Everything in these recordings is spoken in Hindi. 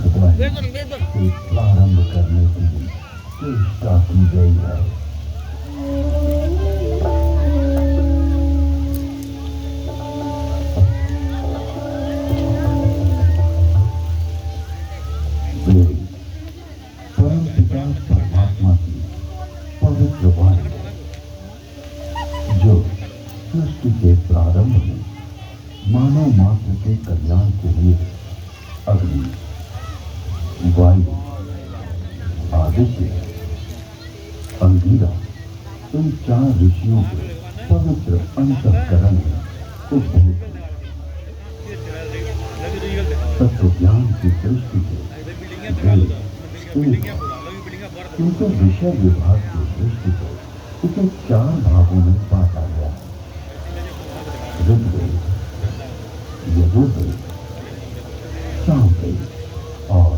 द्वारा से प्रारंभ करने की चेष्टा की गई है। मेरी परमपिता परमात्मा की पवित्र वाणी है, जो सृष्टि के प्रारंभ में मानव मात्र के कल्याण के लिए अग्नि, वायु, आदित्य, अंगिरा इन 4 ऋषियों के पवित्र अंतःकरण में उद्भूत तत्व ज्ञान की दृष्टि से वेद एक है, किंतु विषय विभाग की दृष्टि से इसे 4 भागों में बांटा गया है। ऋग्वेद, यजुर्वेद, सामवेद और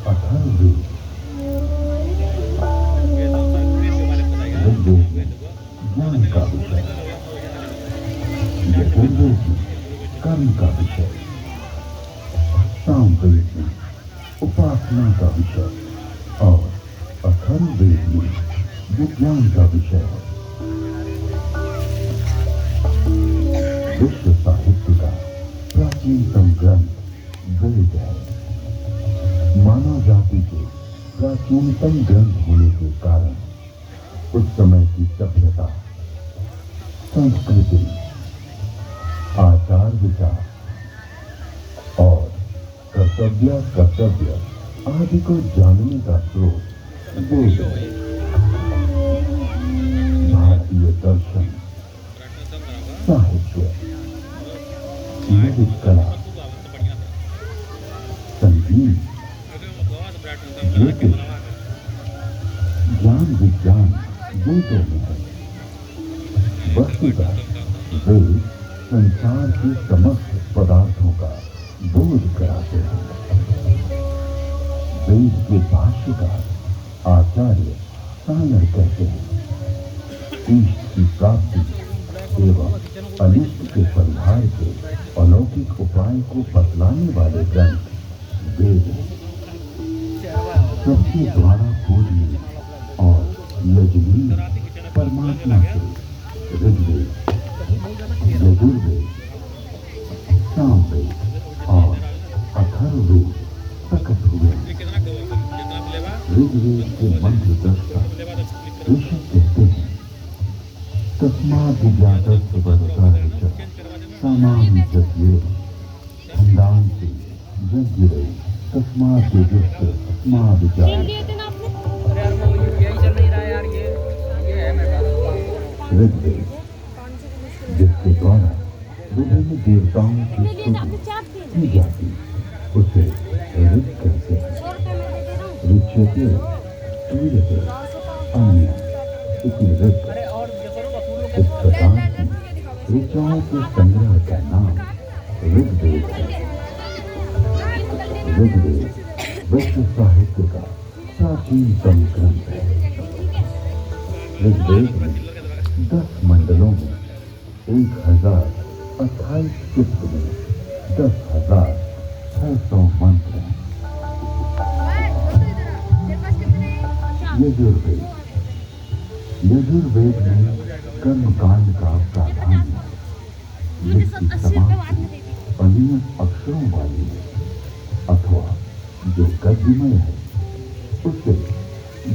अथर्ववेद। ऋग्वेद में ज्ञान का विषय, यजुर्वेद में कर्म का विषय, सामवेद में उपासना का विषय और अथर्ववेद में विज्ञान का विषय है। विश्व साहित्य का प्राचीनतम ग्रंथ वेद है। मानव जाति के प्राचीनतम ग्रंथ होने के कारण उस समय की सभ्यता, संस्कृति, आचार विचार और कर्तव्य आदि को जानने का स्रोत वेद है। भारतीय दर्शन, साहित्य, वैदिक कला, संगीत, ज्योतिष, ज्ञान विज्ञान वेदों में है। वस्तुतः वेद संसार के समस्त पदार्थों का बोध कराते हैं। वेद के भाष्यकार आचार्य सायर कहते हैं, इष्ट की प्राप्ति एवं अनिष्ट के परिहार के अलौकिक उपाय को बतलाने वाले ग्रंथ वेद हैं। सबके द्वारा पूजनीय और यजनीय परमात्मा से ऋग्वेद, यजुर्वेद, सामवेद और अथर्ववेद प्रकट हुए। ऋग्वेद के मंत्र दृष्टा ऋषि कहते हैं, तस्माद् वदता सामान्य जज्ञे छंदांसि यज्ञरे तस्माद् ऋग्वेद, जिसके द्वारा विभिन्न देवताओं की स्तुति की जाती, उसे ऋग कहते हैं। ऋच्यते सूर्यते अन्य इति ऋग। इस प्रकार की ऋचाओं के संग्रह का नाम ऋग्वेद है। ऋग्वेद विश्व साहित्य का प्राचीनतम ग्रंथ है। ऋग्वेद में 10 मंडलों में 1028 सूक्त में 10,600 मंत्र हैं। यजुर्वेद, यजुर्वेद में कर्मकांड का प्राधान्य है, जिसकी समाप्ति अनियत अक्षरों वाली है अथवा जो गद्यमय है, उसे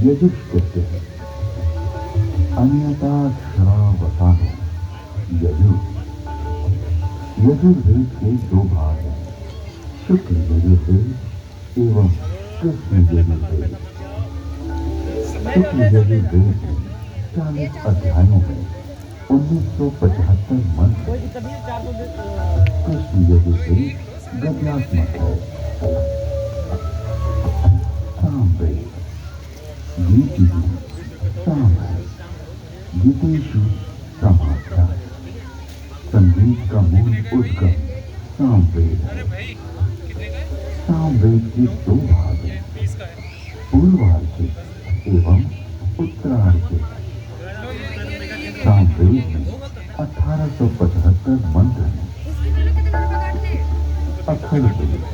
यजुष कहते हैं। अनियताक्षरावसानो यजुर। यजुर्वेद के 2 भाग हैं, शुक्ल यजुर्वेद एवं कृष्ण यजुर्वेद। शुक्ल यजुर्वेद में 40 अध्यायों में 1975 मंत्र। कृष्ण यजुर्वेद गद्यात्मक है। सामवेद, गीतिषु साम है, गीतेषु समाख्या। संगीत का मूल उद्गम सामवेद है। सामवेद के 2 भाग हैं, पूर्वार्ध एवं उत्तरार्ध। सामवेद में 1875 मंत्र हैं। अथर्ववेद,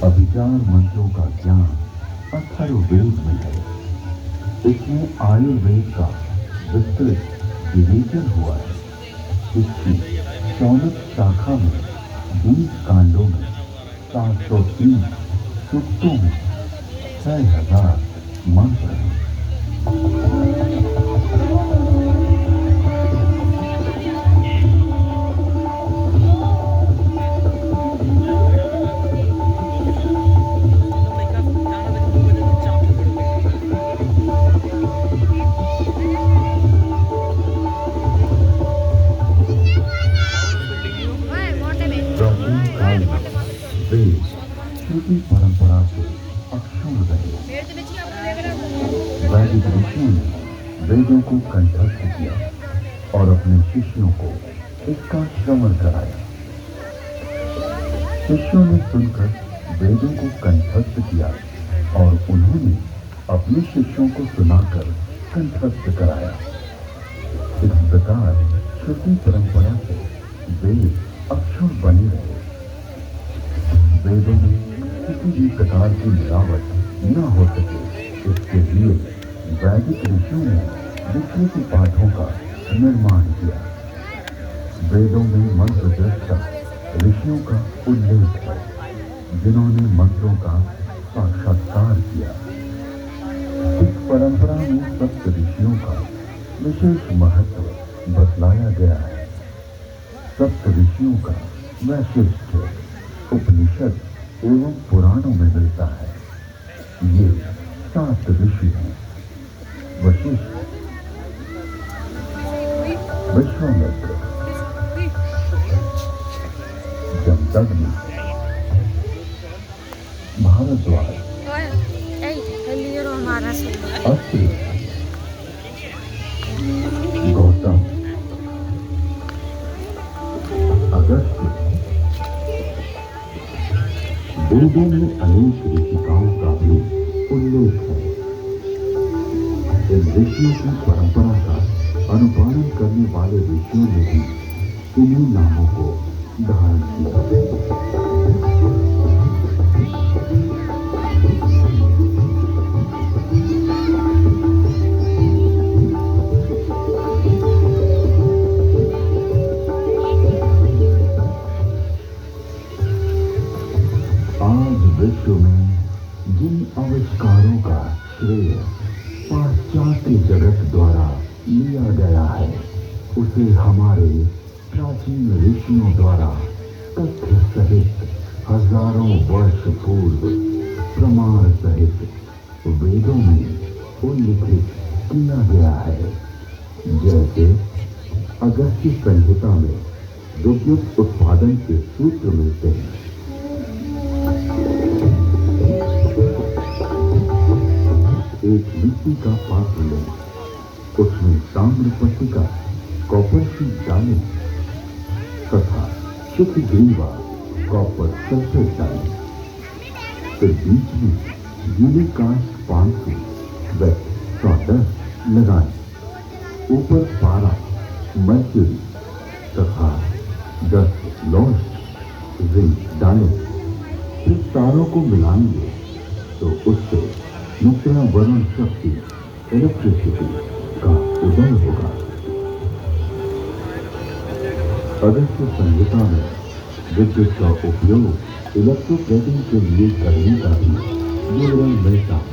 अभी विचार मंत्रों का ज्ञान अथर्ववेद में है। इसमें आयुर्वेद का विस्तृत विवेचन हुआ है। इसकी 14 शाखा में 20 कांडों में 730 सूक्तों में 6000 मंत्र हैं। प्राचीन काल में वेद श्रुति परंपरा से अक्षुण्ण रहे। वैदिक ऋषियों ने वेदों को कंठस्थ किया और अपने शिष्यों को इसका श्रवण कराया। शिष्यों ने सुनकर वेदों को कंठस्थ किया और उन्होंने अपने शिष्यों को सुनाकर कंठस्थ कराया। इस प्रकार श्रुति परंपरा से वेद अक्षुण्ण बने रहे। वेदों में किसी भी प्रकार की मिलावट न हो सके, इसके लिए वैदिक ऋषियों ने विस्तृत पाठों का निर्माण किया। वेदों में मंत्र दृष्टा ऋषियों का उल्लेख है, जिन्होंने मंत्रों का साक्षात्कार किया। इस परंपरा में सप्त ऋषियों का विशेष महत्व बतलाया गया है। सप्त ऋषियों का वैशिष्ट उपनिषद एवं पुराणों में मिलता है। ये 7 ऋषि हैं: वशिष्ठ, विश्वामित्र, जमदग्नि, भारद्वाज, अत्रि, गौतम, अगस्त्य। वेदों में अनेक ऋषिकाओं का भी उल्लेख है। इन ऋषियों की परंपरा का अनुपालन करने वाले ऋषियों ने भी इन्हीं नामों को धारण किया। विश्व में जिन आविष्कारों का श्रेय पाश्चात्य जगत द्वारा लिया गया है, उसे हमारे प्राचीन ऋषियों द्वारा तथ्य सहित हजारों वर्ष पूर्व प्रमाण सहित वेदों में उल्लिखित किया गया है। जैसे अगस्त्य संहिता में विद्युत उत्पादन के सूत्र मिलते हैं। एक मिट्टी का पात्र लें, उसमें ताम्र पट्टिका कॉपर शीट डालें तथा शुद्ध ग्रीवा कॉपर सल्फेट डालें। फिर बीच में गीले कांच 500 वेट सॉडस्ट लगाएं। ऊपर पारा, मर्क्यूरी तथा 10 लॉन्च रिंग डालें। फिर तारों को मिलाएंगे तो उससे न्यूक्लियर वर्ण शक्ति इलेक्ट्रिसिटी का उदय होगा। अगस्त्य संहिता में विद्युत का उपयोग इलेक्ट्रोप्लेटिंग के लिए करने का भी विवरण मिलता है।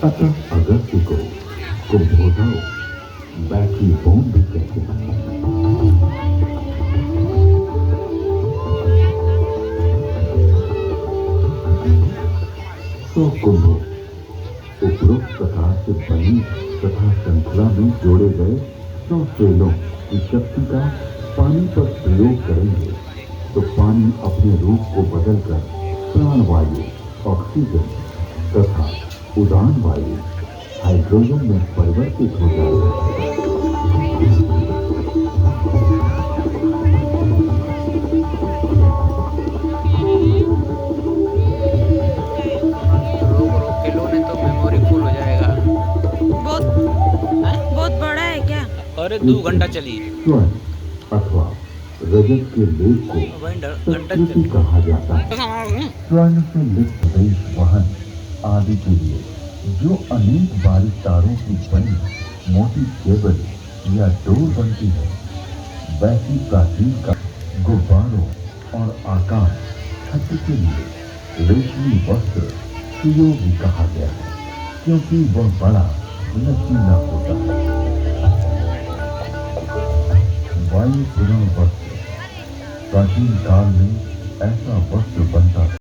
अतः अगस्त्य को कुंभोदक बैटरी बोन भी कहते हैं। तो कुंभ उपरोक्त प्रकार से बनी तथा श्रृंखला में जोड़े गए 100 सेलों की शक्ति का पानी पर प्रयोग करेंगे तो पानी अपने रूप को बदलकर प्राणवायु, ऑक्सीजन तथा उड़ान वायु हाइड्रोजन में परिवर्तित हो जाएगा। अरे दो घंटा चली स्वर्ण अथवा रजत के लेप को वही घंटा संस्कृति चली कहा जाता है। स्वर्ण से लिप्त वेश वाहन आदि के लिए जो अनेक बारीक तारों की बनी मोटी केबल या डोर बनती है, वैसी प्राचीन का गुब्बारों और आकाश छत्र के लिए रेशमी वस्त्र सुयोगी कहा गया है, क्योंकि वह बड़ा लचीला होता है। वायु पूर्ण वस्त्र प्राचीन काल में ऐसा वस्त्र बनता था